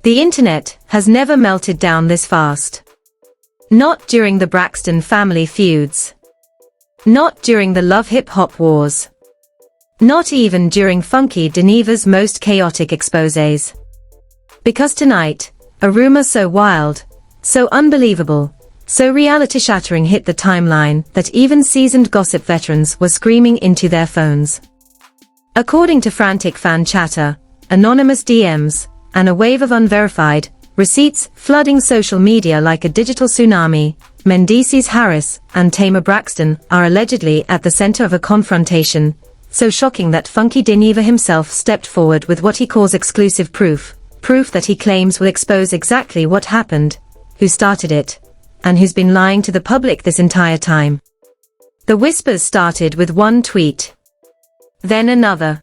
The internet has never melted down this fast. Not during the Braxton family feuds. Not during the love hip-hop wars. Not even during Funky Dineva's most chaotic exposés. Because tonight, a rumor so wild, so unbelievable, so reality-shattering hit the timeline that even seasoned gossip veterans were screaming into their phones. According to frantic fan chatter, anonymous DMs, and a wave of unverified receipts flooding social media like a digital tsunami, Mendeecees Harris and Tamar Braxton are allegedly at the center of a confrontation, so shocking that Funky Dineva himself stepped forward with what he calls exclusive proof that he claims will expose exactly what happened, who started it, and who's been lying to the public this entire time. The whispers started with one tweet. Then another.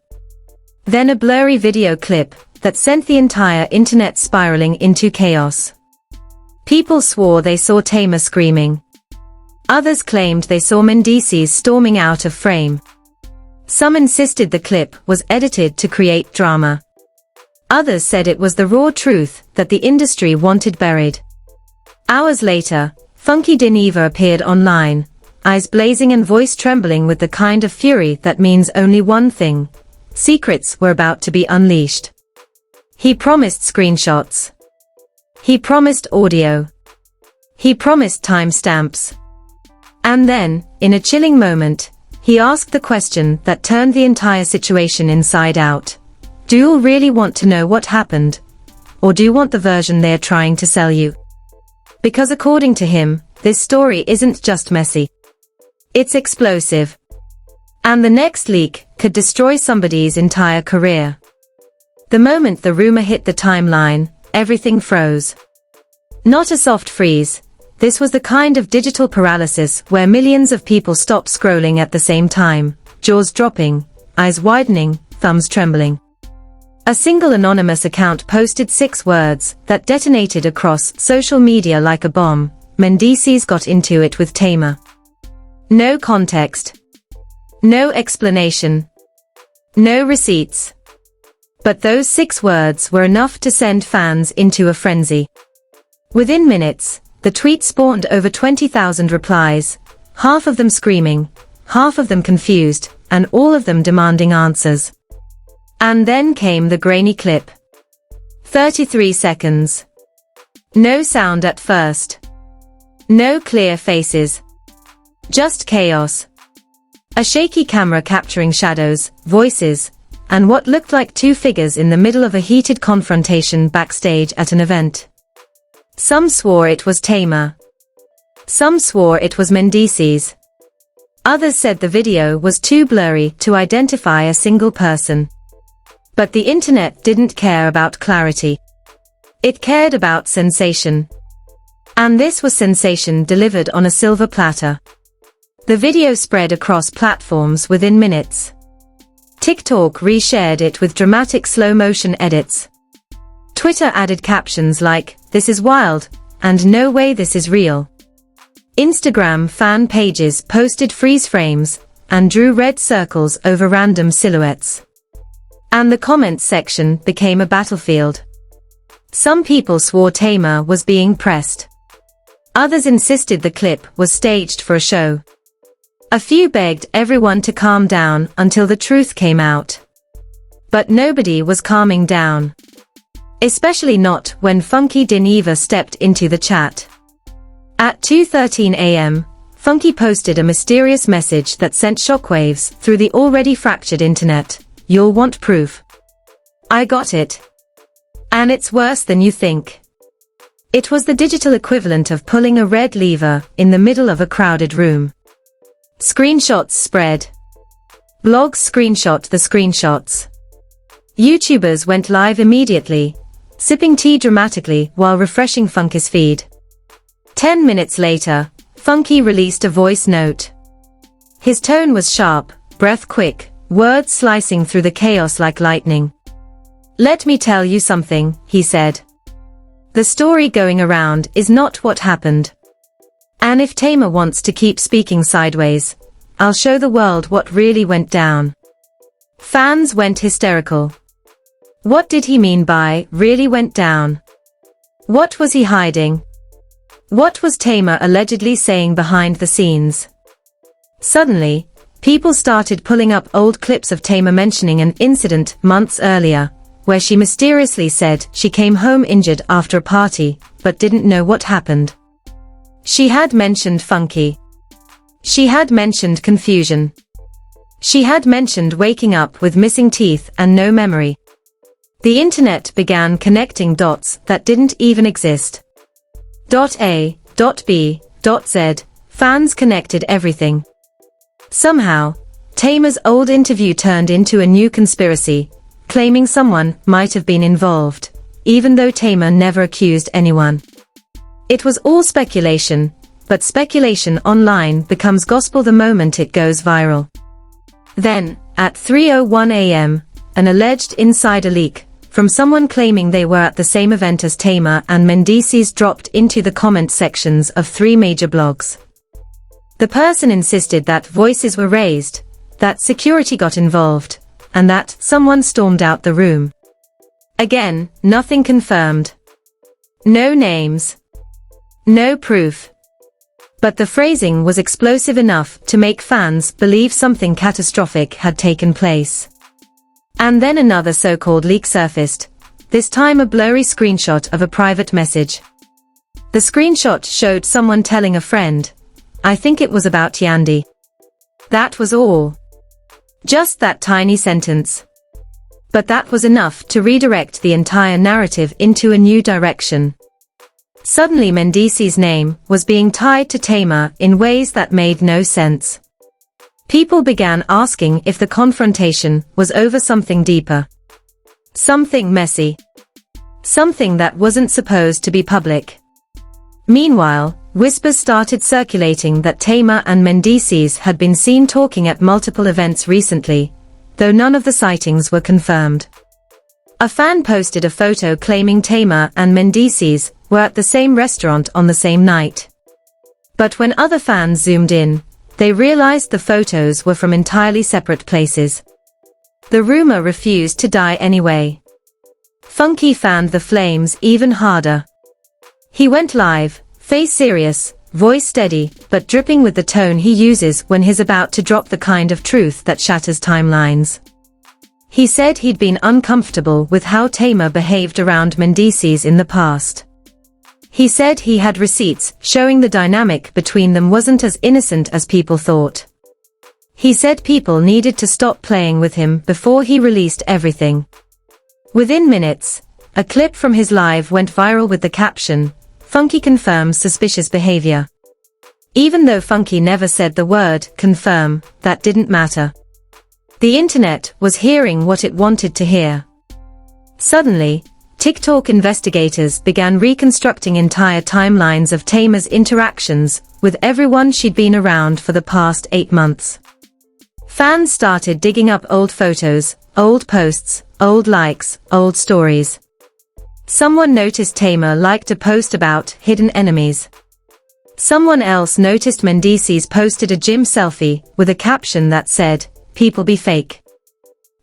Then a blurry video clip that sent the entire internet spiraling into chaos. People swore they saw Tamar screaming. Others claimed they saw Mendeecees storming out of frame. Some insisted the clip was edited to create drama. Others said it was the raw truth that the industry wanted buried. Hours later, Funky Dineva appeared online, eyes blazing and voice trembling with the kind of fury that means only one thing: secrets were about to be unleashed. He promised screenshots. He promised audio. He promised timestamps. And then, in a chilling moment, he asked the question that turned the entire situation inside out. Do you all really want to know what happened? Or do you want the version they're trying to sell you? Because according to him, this story isn't just messy. It's explosive. And the next leak could destroy somebody's entire career. The moment the rumor hit the timeline, everything froze. Not a soft freeze. This was the kind of digital paralysis where millions of people stopped scrolling at the same time, jaws dropping, eyes widening, thumbs trembling. A single anonymous account posted 6 words that detonated across social media like a bomb. Mendeecees got into it with Tamar. No context. No explanation. No receipts. But those 6 words were enough to send fans into a frenzy. Within minutes, the tweet spawned over 20,000 replies, half of them screaming, half of them confused, and all of them demanding answers. And then came the grainy clip. 33 seconds. No sound at first. No clear faces. Just chaos. A shaky camera capturing shadows, voices, and what looked like 2 figures in the middle of a heated confrontation backstage at an event. Some swore it was Tamar. Some swore it was Mendeecees. Others said the video was too blurry to identify a single person. But the internet didn't care about clarity. It cared about sensation. And this was sensation delivered on a silver platter. The video spread across platforms within minutes. TikTok reshared it with dramatic slow-motion edits. Twitter added captions like, "This is wild," and "No way this is real." Instagram fan pages posted freeze frames, and drew red circles over random silhouettes. And the comments section became a battlefield. Some people swore Tamar was being pressed. Others insisted the clip was staged for a show. A few begged everyone to calm down until the truth came out. But nobody was calming down. Especially not when Funky Dineva stepped into the chat. At 2:13 a.m., Funky posted a mysterious message that sent shockwaves through the already fractured internet. "You'll want proof. I got it. And it's worse than you think." It was the digital equivalent of pulling a red lever in the middle of a crowded room. Screenshots spread. Blogs screenshot the screenshots. YouTubers went live immediately, sipping tea dramatically while refreshing Funky's feed. 10 minutes later, Funky released a voice note. His tone was sharp, breath quick, words slicing through the chaos like lightning. "Let me tell you something," he said. "The story going around is not what happened. And if Tamar wants to keep speaking sideways, I'll show the world what really went down." Fans went hysterical. What did he mean by "really went down"? What was he hiding? What was Tamar allegedly saying behind the scenes? Suddenly, people started pulling up old clips of Tamar mentioning an incident months earlier, where she mysteriously said she came home injured after a party, but didn't know what happened. She had mentioned Funky. She had mentioned confusion. She had mentioned waking up with missing teeth and no memory. The internet began connecting dots that didn't even exist. A, B, Z, fans connected everything. Somehow, Tamar's old interview turned into a new conspiracy, claiming someone might have been involved, even though Tamar never accused anyone. It was all speculation, but speculation online becomes gospel the moment it goes viral. Then, at 3:01 a.m., an alleged insider leak from someone claiming they were at the same event as Tamar and Mendeecees dropped into the comment sections of 3 major blogs. The person insisted that voices were raised, that security got involved, and that someone stormed out the room. Again, nothing confirmed. No names. No proof. But the phrasing was explosive enough to make fans believe something catastrophic had taken place. And then another so-called leak surfaced, this time a blurry screenshot of a private message. The screenshot showed someone telling a friend, I think it was about Yandy. That was all. Just that tiny sentence. But that was enough to redirect the entire narrative into a new direction. Suddenly Mendeecees' name was being tied to Tamar in ways that made no sense. People began asking if the confrontation was over something deeper. Something messy. Something that wasn't supposed to be public. Meanwhile, whispers started circulating that Tamar and Mendeecees had been seen talking at multiple events recently, though none of the sightings were confirmed. A fan posted a photo claiming Tamar and Mendeecees were at the same restaurant on the same night. But when other fans zoomed in, they realized the photos were from entirely separate places. The rumor refused to die anyway. Funky fanned the flames even harder. He went live, face serious, voice steady, but dripping with the tone he uses when he's about to drop the kind of truth that shatters timelines. He said he'd been uncomfortable with how Tamar behaved around Mendeecees in the past. He said he had receipts showing the dynamic between them wasn't as innocent as people thought. He said people needed to stop playing with him before he released everything. Within minutes, a clip from his live went viral with the caption, Funky confirms suspicious behavior. Even though Funky never said the word confirm, that didn't matter. The internet was hearing what it wanted to hear. Suddenly, TikTok investigators began reconstructing entire timelines of Tamar's interactions with everyone she'd been around for the past 8 months. Fans started digging up old photos, old posts, old likes, old stories. Someone noticed Tamar liked a post about hidden enemies. Someone else noticed Mendeecees posted a gym selfie with a caption that said, "People be fake."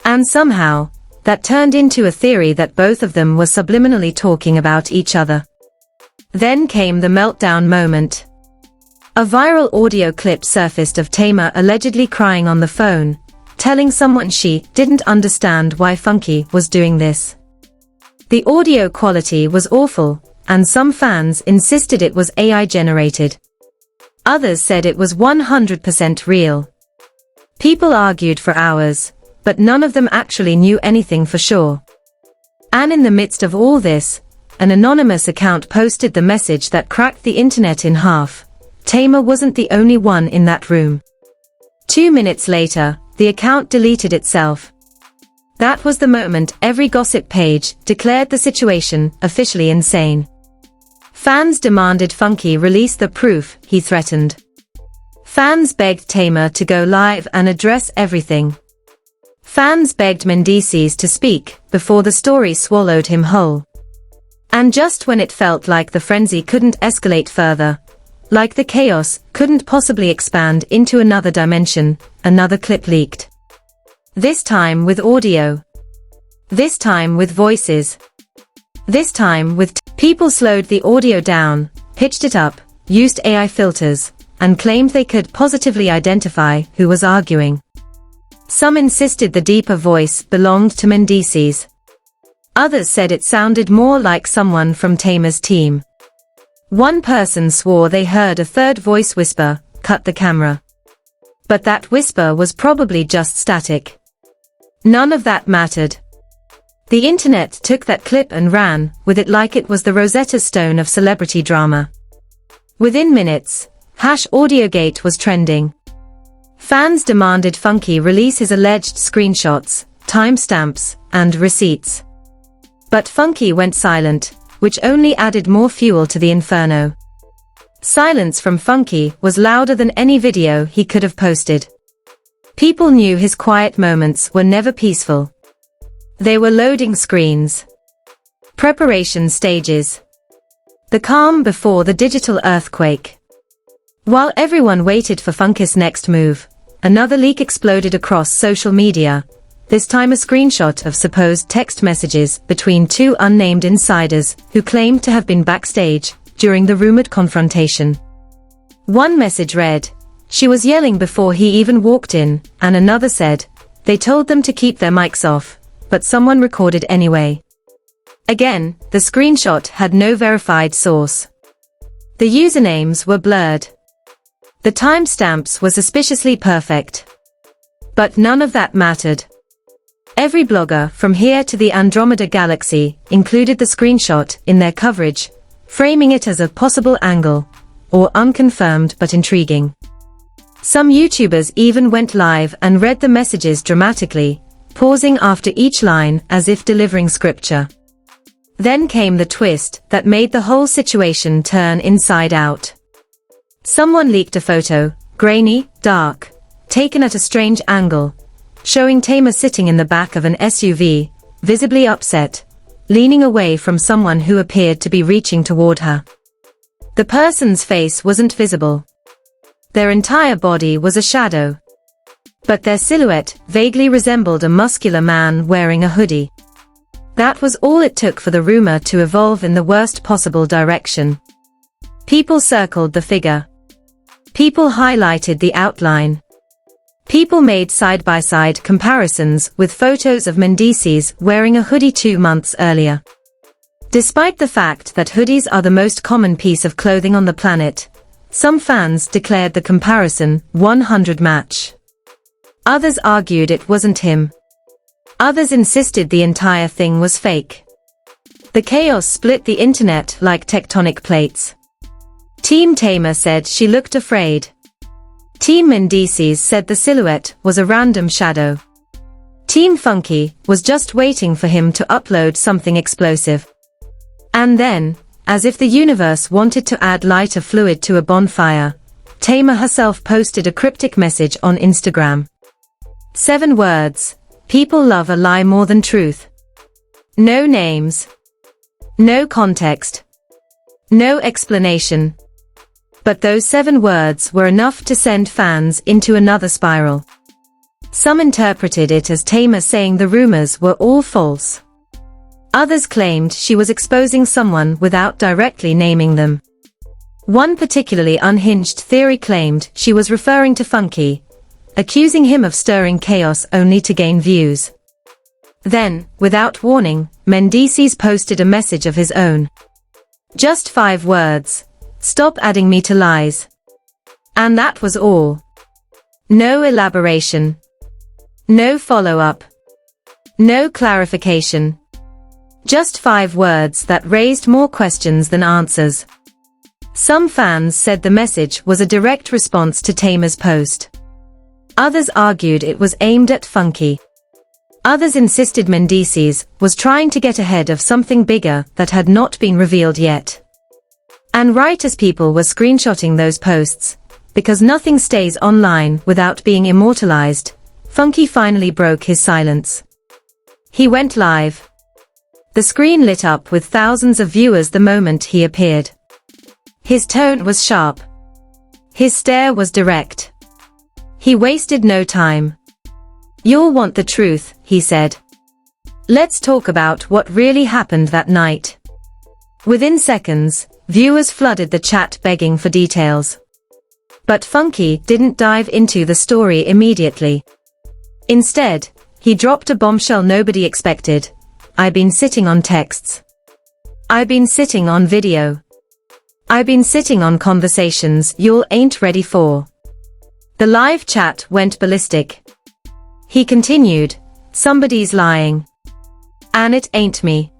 And somehow, that turned into a theory that both of them were subliminally talking about each other. Then came the meltdown moment. A viral audio clip surfaced of Tamar allegedly crying on the phone, telling someone she didn't understand why Funky was doing this. The audio quality was awful, and some fans insisted it was AI generated. Others said it was 100% real. People argued for hours, but none of them actually knew anything for sure. And in the midst of all this, an anonymous account posted the message that cracked the internet in half. Tamar wasn't the only one in that room. 2 minutes later, the account deleted itself. That was the moment every gossip page declared the situation officially insane. Fans demanded Funky release the proof, he threatened. Fans begged Tamar to go live and address everything. Fans begged Mendeecees to speak before the story swallowed him whole. And just when it felt like the frenzy couldn't escalate further, like the chaos couldn't possibly expand into another dimension, another clip leaked. This time with audio. This time with voices. This time with People slowed the audio down, pitched it up, used AI filters, and claimed they could positively identify who was arguing. Some insisted the deeper voice belonged to Mendeecees. Others said it sounded more like someone from Tamar's team. One person swore they heard a third voice whisper, "Cut the camera." But that whisper was probably just static. None of that mattered. The internet took that clip and ran with it like it was the Rosetta Stone of celebrity drama. Within minutes, #Audiogate was trending. Fans demanded Funky release his alleged screenshots, timestamps, and receipts. But Funky went silent, which only added more fuel to the inferno. Silence from Funky was louder than any video he could have posted. People knew his quiet moments were never peaceful. They were loading screens. Preparation stages. The calm before the digital earthquake. While everyone waited for Funky's next move, another leak exploded across social media, this time a screenshot of supposed text messages between two unnamed insiders who claimed to have been backstage during the rumored confrontation. One message read, "She was yelling before he even walked in," and another said, "They told them to keep their mics off, but someone recorded anyway." Again, the screenshot had no verified source. The usernames were blurred. The timestamps were suspiciously perfect. But none of that mattered. Every blogger from here to the Andromeda Galaxy included the screenshot in their coverage, framing it as a possible angle, or unconfirmed but intriguing. Some YouTubers even went live and read the messages dramatically, pausing after each line as if delivering scripture. Then came the twist that made the whole situation turn inside out. Someone leaked a photo, grainy, dark, taken at a strange angle, showing Tamar sitting in the back of an SUV, visibly upset, leaning away from someone who appeared to be reaching toward her. The person's face wasn't visible. Their entire body was a shadow. But their silhouette vaguely resembled a muscular man wearing a hoodie. That was all it took for the rumor to evolve in the worst possible direction. People circled the figure. People highlighted the outline. People made side-by-side comparisons with photos of Mendeecees wearing a hoodie 2 months earlier. Despite the fact that hoodies are the most common piece of clothing on the planet, some fans declared the comparison 100 match. Others argued it wasn't him. Others insisted the entire thing was fake. The chaos split the internet like tectonic plates. Team Tamar said she looked afraid. Team Mendeecees said the silhouette was a random shadow. Team Funky was just waiting for him to upload something explosive. And then, as if the universe wanted to add lighter fluid to a bonfire, Tamar herself posted a cryptic message on Instagram. 7 words. People love a lie more than truth. No names. No context. No explanation. But those 7 words were enough to send fans into another spiral. Some interpreted it as Tamar saying the rumors were all false. Others claimed she was exposing someone without directly naming them. One particularly unhinged theory claimed she was referring to Funky, accusing him of stirring chaos only to gain views. Then, without warning, Mendeecees posted a message of his own. Just 5 words. Stop adding me to lies. And that was all. No elaboration. No follow-up. No clarification. Just 5 words that raised more questions than answers. Some fans said the message was a direct response to Tamar's post. Others argued it was aimed at Funky. Others insisted Mendeecees was trying to get ahead of something bigger that had not been revealed yet. And right as people were screenshotting those posts, because nothing stays online without being immortalized, Funky finally broke his silence. He went live. The screen lit up with thousands of viewers the moment he appeared. His tone was sharp. His stare was direct. He wasted no time. "You'll want the truth," he said. "Let's talk about what really happened that night. Within seconds, viewers flooded the chat begging for details. But Funky didn't dive into the story immediately. Instead, he dropped a bombshell nobody expected. "I've been sitting on texts. I've been sitting on video. I've been sitting on conversations y'all ain't ready for." The live chat went ballistic. He continued, "Somebody's lying. And it ain't me."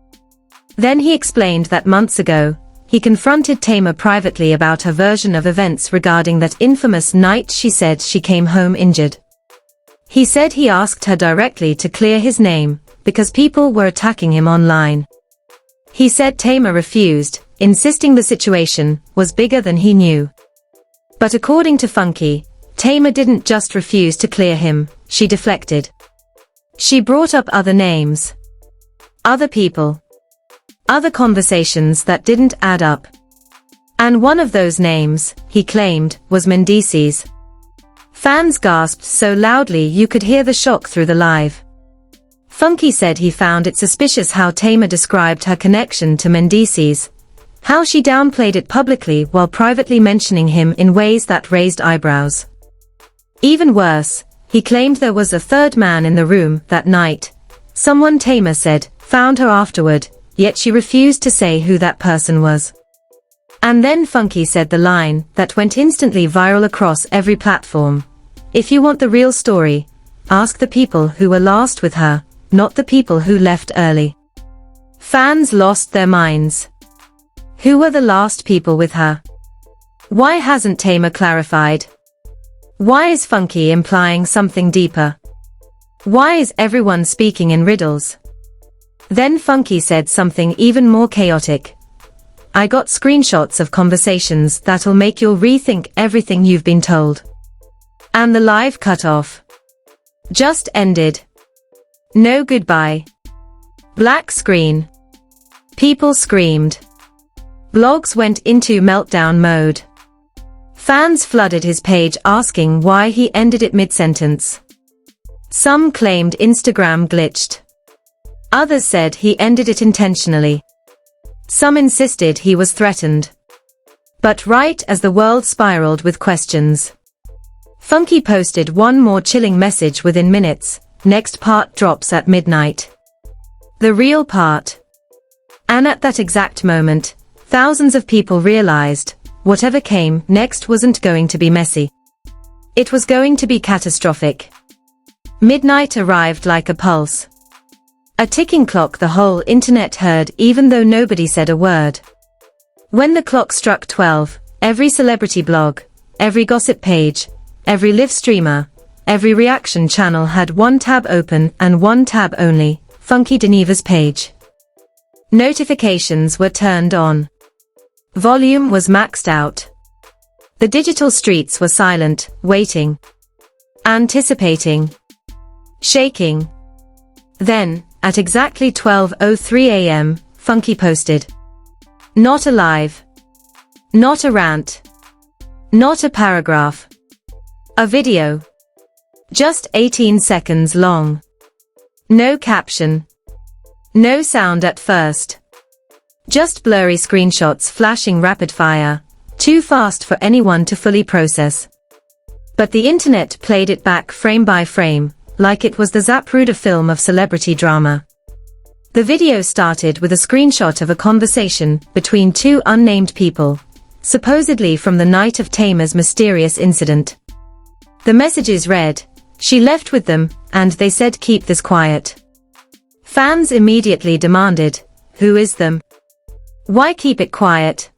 Then he explained that months ago, he confronted Tamar privately about her version of events regarding that infamous night she said she came home injured. He said he asked her directly to clear his name, because people were attacking him online. He said Tamar refused, insisting the situation was bigger than he knew. But according to Funky, Tamar didn't just refuse to clear him, she deflected. She brought up other names. Other people. Other conversations that didn't add up. And one of those names, he claimed, was Mendeecees. Fans gasped so loudly you could hear the shock through the live. Funky said he found it suspicious how Tamar described her connection to Mendeecees, how she downplayed it publicly while privately mentioning him in ways that raised eyebrows. Even worse, he claimed there was a third man in the room that night. Someone, Tamar said, found her afterward, yet she refused to say who that person was. And then Funky said the line that went instantly viral across every platform. "If you want the real story, ask the people who were last with her, not the people who left early." Fans lost their minds. Who were the last people with her? Why hasn't Tamar clarified? Why is Funky implying something deeper? Why is everyone speaking in riddles? Then Funky said something even more chaotic. "I got screenshots of conversations that'll make you'll rethink everything you've been told." And the live cut off. Just ended. No goodbye. Black screen. People screamed. Blogs went into meltdown mode. Fans flooded his page asking why he ended it mid-sentence. Some claimed Instagram glitched. Others said he ended it intentionally. Some insisted he was threatened. But right as the world spiraled with questions, Funky posted one more chilling message within minutes. "Next part drops at midnight. The real part." And at that exact moment, thousands of people realized, whatever came next wasn't going to be messy. It was going to be catastrophic. Midnight arrived like a pulse. A ticking clock the whole internet heard even though nobody said a word. When the clock struck 12, every celebrity blog, every gossip page, every live streamer, every reaction channel had one tab open and one tab only, Funky Dineva's page. Notifications were turned on. Volume was maxed out. The digital streets were silent, waiting. Anticipating. Shaking. Then, at exactly 12:03 a.m., Funky posted. Not a live. Not a rant. Not a paragraph. A video. Just 18 seconds long. No caption. No sound at first. Just blurry screenshots flashing rapid fire, too fast for anyone to fully process. But the internet played it back frame by frame, like it was the Zapruder film of celebrity drama. The video started with a screenshot of a conversation between two unnamed people, supposedly from the night of Tamar's mysterious incident. The messages read, "She left with them, and they said keep this quiet." Fans immediately demanded, "Who is them? Why keep it quiet?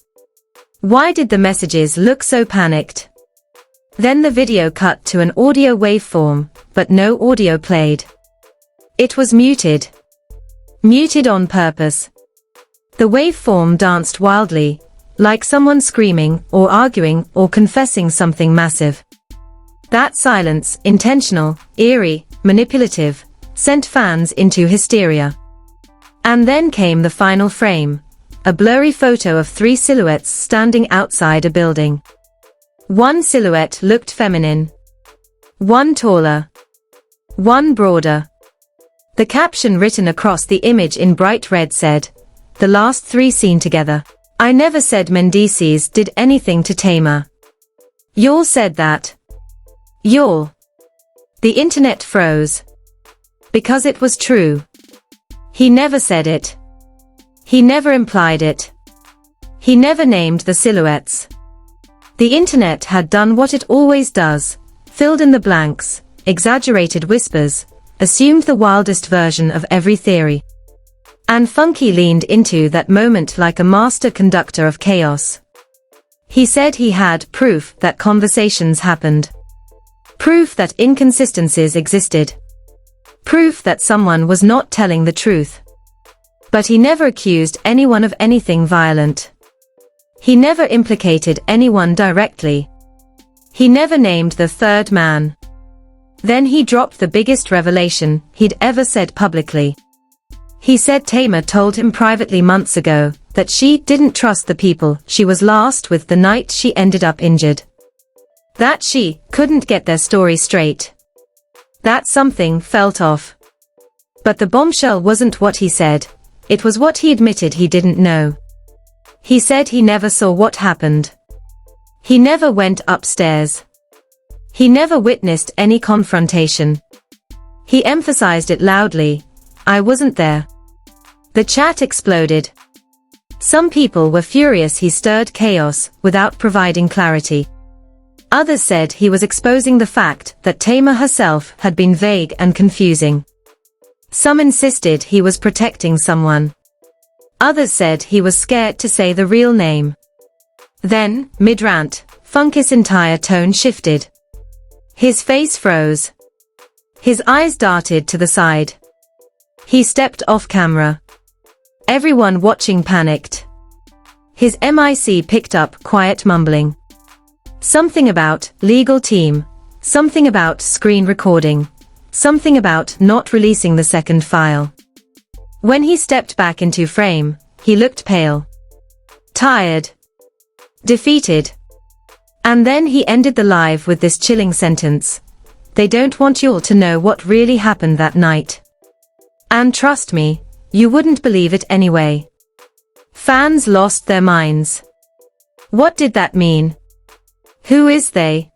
Why did the messages look so panicked?" Then the video cut to an audio waveform, but no audio played. It was muted. Muted on purpose. The waveform danced wildly, like someone screaming or arguing or confessing something massive. That silence, intentional, eerie, manipulative, sent fans into hysteria. And then came the final frame, a blurry photo of three silhouettes standing outside a building. One silhouette looked feminine. One taller. One broader. The caption written across the image in bright red said, the last 3 seen together. I never said Mendeecees did anything to Tamar. Y'all said that. Y'all. The internet froze. Because it was true. He never said it. He never implied it. He never named the silhouettes. The internet had done what it always does, filled in the blanks, exaggerated whispers, assumed the wildest version of every theory. And Funky leaned into that moment like a master conductor of chaos. He said he had proof that conversations happened. Proof that inconsistencies existed. Proof that someone was not telling the truth. But he never accused anyone of anything violent. He never implicated anyone directly. He never named the third man. Then he dropped the biggest revelation he'd ever said publicly. He said Tamar told him privately months ago that she didn't trust the people she was last with the night she ended up injured. That she couldn't get their story straight. That something felt off. But the bombshell wasn't what he said, it was what he admitted he didn't know. He said he never saw what happened. He never went upstairs. He never witnessed any confrontation. He emphasized it loudly. I wasn't there. The chat exploded. Some people were furious he stirred chaos without providing clarity. Others said he was exposing the fact that Tamar herself had been vague and confusing. Some insisted he was protecting someone. Others said he was scared to say the real name. Then, mid-rant, Funky's entire tone shifted. His face froze. His eyes darted to the side. He stepped off camera. Everyone watching panicked. His mic picked up quiet mumbling. Something about legal team, something about screen recording, something about not releasing the second file. When he stepped back into frame, he looked pale. Tired. Defeated. And then he ended the live with this chilling sentence. They don't want y'all to know what really happened that night. And trust me, you wouldn't believe it anyway. Fans lost their minds. What did that mean? Who is they?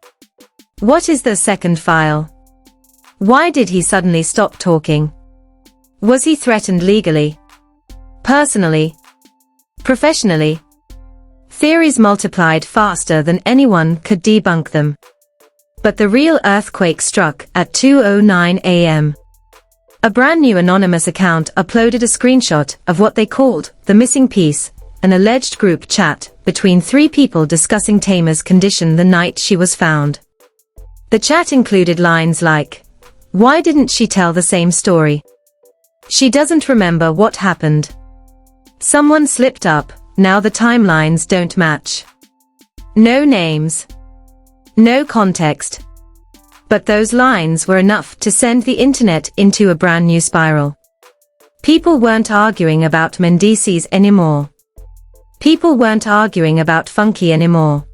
What is the second file? Why did he suddenly stop talking? Was he threatened legally? Personally? Professionally? Theories multiplied faster than anyone could debunk them. But the real earthquake struck at 2:09 a.m. A brand new anonymous account uploaded a screenshot of what they called the missing piece, an alleged group chat between 3 people discussing Tamar's condition the night she was found. The chat included lines like, "Why didn't she tell the same story? She doesn't remember what happened. Someone slipped up, now the timelines don't match." No names. No context. But those lines were enough to send the internet into a brand new spiral. People weren't arguing about Mendeecees anymore. People weren't arguing about Funky anymore.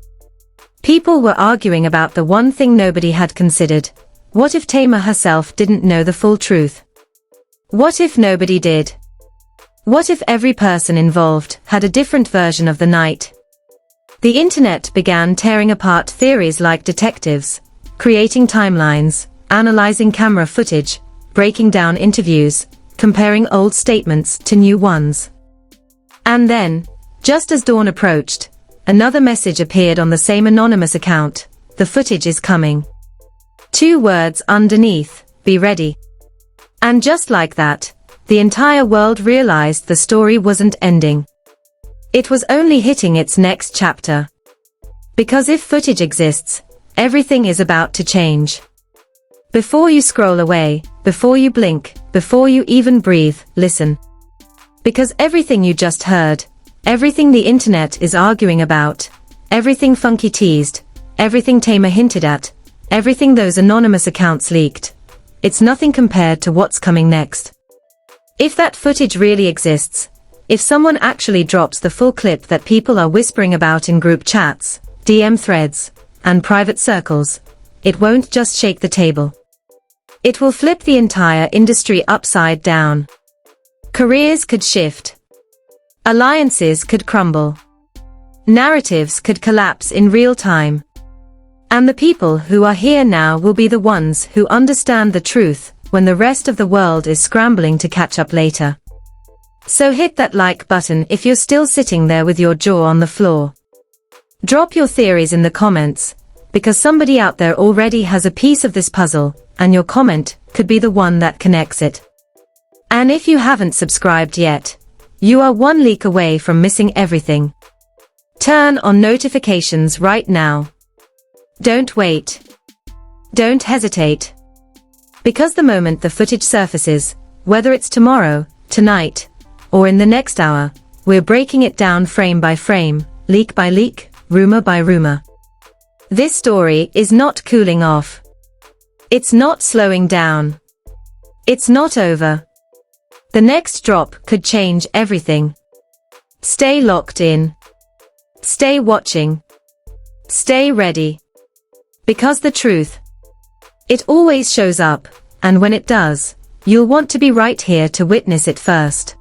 People were arguing about the one thing nobody had considered. What if Tamar herself didn't know the full truth? What if nobody did? What if every person involved had a different version of the night? The internet began tearing apart theories like detectives, creating timelines, analyzing camera footage, breaking down interviews, comparing old statements to new ones. And then, just as dawn approached, another message appeared on the same anonymous account. The footage is coming. 2 words underneath, be ready. And just like that, the entire world realized the story wasn't ending. It was only hitting its next chapter. Because if footage exists, everything is about to change. Before you scroll away, before you blink, before you even breathe, listen. Because everything you just heard, everything the internet is arguing about, everything Funky teased, everything Tamar hinted at, everything those anonymous accounts leaked, it's nothing compared to what's coming next. If that footage really exists, if someone actually drops the full clip that people are whispering about in group chats, DM threads, and private circles, it won't just shake the table. It will flip the entire industry upside down. Careers could shift. Alliances could crumble. Narratives could collapse in real time. And the people who are here now will be the ones who understand the truth when the rest of the world is scrambling to catch up later. So hit that like button if you're still sitting there with your jaw on the floor. Drop your theories in the comments, because somebody out there already has a piece of this puzzle, and your comment could be the one that connects it. And if you haven't subscribed yet, you are one leak away from missing everything. Turn on notifications right now. Don't wait. Don't hesitate. Because the moment the footage surfaces, whether it's tomorrow, tonight, or in the next hour, we're breaking it down frame by frame, leak by leak, rumor by rumor. This story is not cooling off. It's not slowing down. It's not over. The next drop could change everything. Stay locked in. Stay watching. Stay ready. Because the truth, it always shows up, and when it does, you'll want to be right here to witness it first.